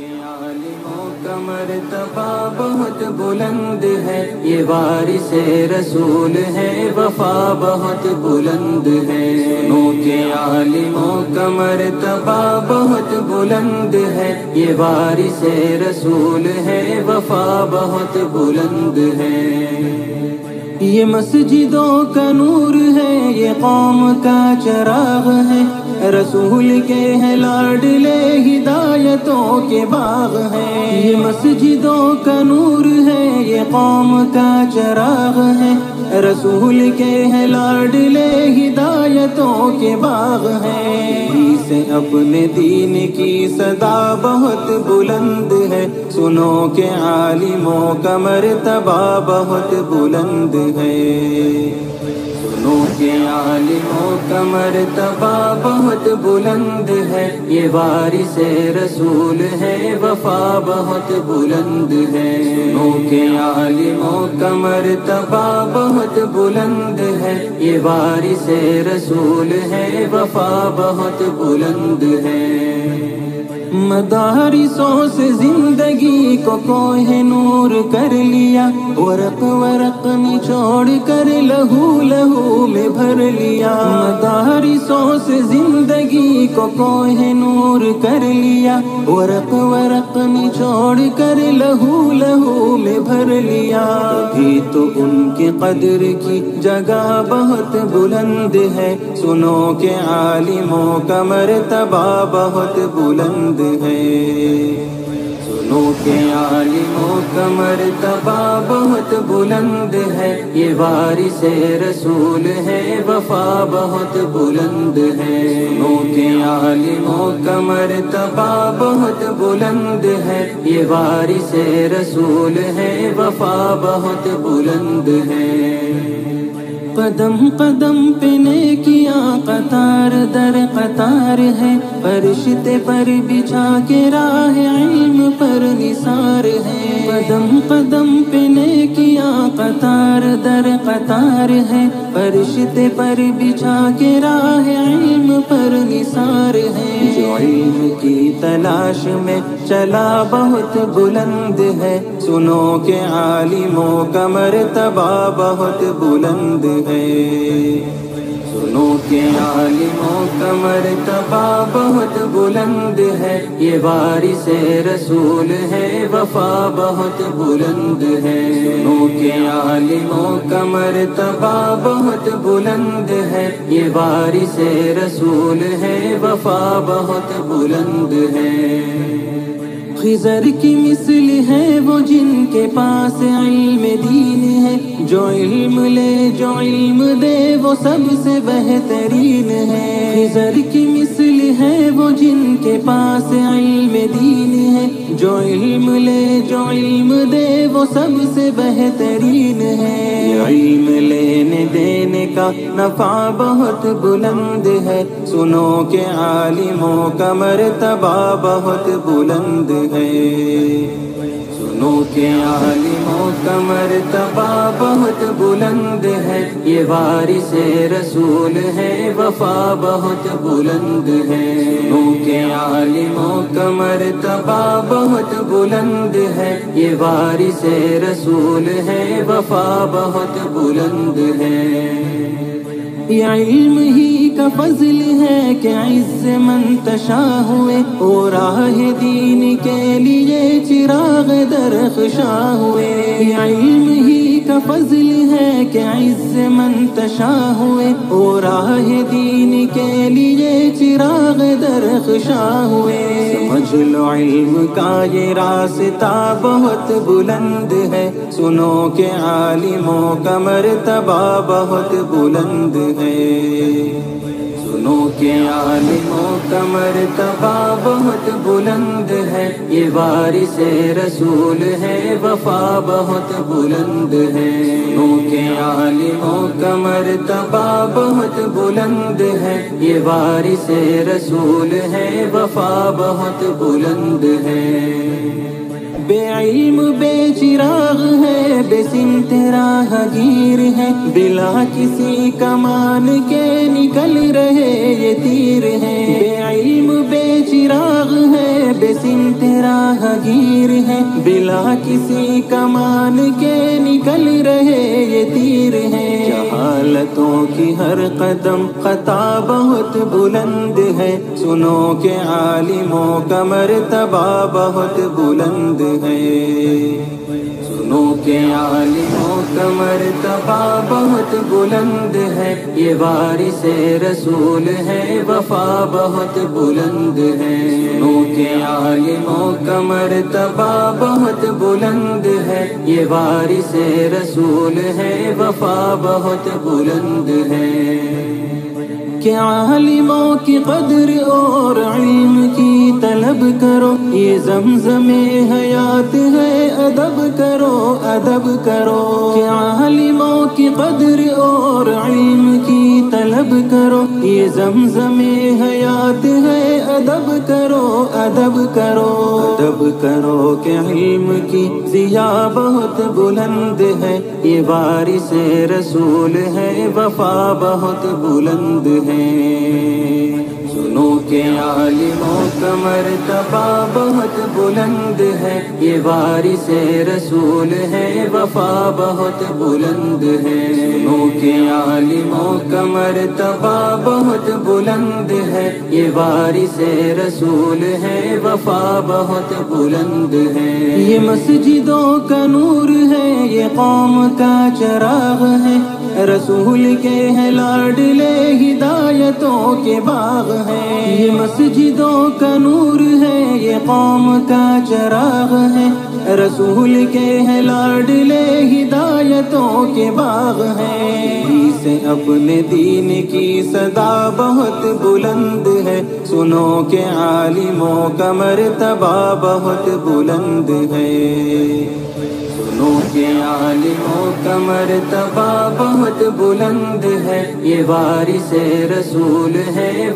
کے عالموں کا مرتبہ بہت بلند ہے، یہ وارث رسول ہے، وفا بہت بلند ہے۔ سنو کہ عالموں کا مرتبہ بہت بلند ہے، یہ وارث رسول ہے، وفا بہت بلند ہے۔ یہ مسجدوں کا نور ہے، یہ قوم کا چراغ ہے، رسول کے ہیں لاڈلے، ہدایتوں کے باغ ہیں۔ یہ مسجدوں کا نور ہے، یہ قوم کا چراغ ہے، رسول کے ہیں لاڈلے، ہدایتوں کے باغ ہیں۔ سے اپنے دین کی صدا بہت بلند ہے، سنو کہ عالموں کا مرتبہ بہت بلند ہے۔ سنو کہ عالموں کا مرتبہ بہت بلند ہے، یہ وارث رسول ہے، وفا بہت بلند ہے۔ سنو کہ عالموں کا مرتبہ بہت بلند ہے، یہ وارث رسول ہے، وفا بہت بلند ہے۔ مدارسوں سے زندگی کو کوہ نور کر لیا، ورق ورق نچوڑ کر لہو لہو میں بھر لیا۔ مدارسوں سے زندگی کو کوہ نور کر لیا، ورق ورق نچوڑ کر لہو لہو میں بھر لیا۔ بھی تو ان کی قدر کی جگہ بہت بلند ہے، سنو کہ عالموں کا مرتبہ بہت بلند ہے۔ سنو کہ عالموں کا مرتبہ بہت بلند ہے، یہ وارث رسول ہے، وفا بہت بلند ہے۔ سنو کہ عالموں کا مرتبہ بہت بلند ہے، یہ وارث رسول ہے، وفا بہت بلند ہے۔ قدم قدم پہ نیکیاں قطار در قطار ہے، فرشتے پر بچھا کے راہ علم پر نثار ہے۔ قدم قدم پہ نیکیاں قطار در قطار ہے، فرشتے پر بچھا کے راہ علم پر نثار ہے۔ جو علم کی تلاش میں چلا بہت بلند ہے، سنو کہ عالموں کا مرتبہ بہت بلند ہے۔ سنو کہ عالموں کا مرتبہ بہت بلند ہے، یہ وارث رسول ہے، وفا بہت بلند ہے۔ سنو کہ عالموں کا مرتبہ بہت بلند ہے، یہ وارث رسول ہے، وفا بہت بلند ہے۔ خضر کی مثل ہے وہ جن کے پاس علم دین ہے، جو علم لے جو علم دے وہ سب سے بہترین ہے۔ خضر کی مثل ہے وہ جن کے پاس علم دین ہے، جو علم لے جو علم دے وہ سب سے بہترین ہے۔ علم لینے دینے کا نفع بہت بلند ہے، سنو کہ عالموں کا مرتبہ بہت بلند ہے۔ سنو کہ عالموں کا مرتبہ بہت بلند ہے، یہ وارث رسول ہے، وفا بہت بلند ہے۔ سنو کہ عالموں کا مرتبہ بہت بلند ہے، یہ وارث رسول ہے، وفا بہت بلند ہے۔ یہ علم ہی کا فضل ہے کہ عز منتشا ہوئے، اور راہ دین کے لیے چراغ درخشاں ہوئے۔ یہ علم ہی کا فضل ہے کہ عز منتشا ہوئے، اور راہ دین کے لیے چراغ درخشاں ہوئے۔ سمجھ لو علم کا یہ راستہ بہت بلند ہے، سنو کہ عالموں کا مرتبہ بہت بلند ہے۔ سنو کہ عالموں کا مرتبہ بہت بلند ہے، یہ وارث رسول ہے، وفا بہت بلند ہے۔ سنو کہ عالموں کا مرتبہ بہت بلند ہے، یہ وارث رسول ہے، وفا بہت بلند ہے۔ بے علم بے چراغ ہے، بے سمت راہگیر ہے، بلا کسی کمان کے نکل رہے یہ تیر ہیں۔ بے علم بے چراغ ہے، بے سمت راہگیر ہے، بلا کسی کمان کے نکل رہے یہ تیر ہیں۔ جہالتوں کی ہر قدم خطا بہت بلند ہے، سنو کہ عالموں کا مرتبہ بہت بلند ہے۔ سنو کہ عالموں کا مرتبہ بہت بلند ہے، یہ وارث رسول ہے، وفا بہت بلند ہے۔ سنو کہ عالموں کا مرتبہ بہت بلند ہے، یہ وارث رسول ہے، وفا بہت بلند ہے۔ کہ عالموں کی قدر اور علم کی طلب کرو، یہ زمزم حیات ہے، ادب کرو ادب کرو۔ کہ عالموں کی قدر اور علم کی طلب کرو، یہ زمزم حیات ہے، ادب کرو ادب کرو ادب کرو۔ کہ علم کی ضیا بہت بلند ہے، یہ وارث رسول ہے، وفا بہت بلند ہے۔ سنو کہ عالموں کا مرتبہ بہت بلند ہے، یہ وارث رسول ہے، وفا بہت بلند ہے۔ سنو کہ عالموں کا مرتبہ بہت بلند ہے، یہ وارث رسول ہے، وفا بہت بلند ہے۔ یہ مسجدوں کا نور ہے، یہ قوم کا چراغ ہے، رسول کے ہیں لاڈلے، ہدایتوں کے باغ ہیں۔ یہ مسجدوں کا نور ہے، یہ قوم کا چراغ ہے، رسول کے ہیں لاڈلے، ہدایتوں کے باغ ہیں۔ سے اپنے دین کی صدا بہت بلند ہے، سنو کہ عالموں کا مرتبہ بہت بلند ہے۔ سنو کہ عالموں کا مرتبہ بہت بلند ہے، یہ وارث رسول ہے۔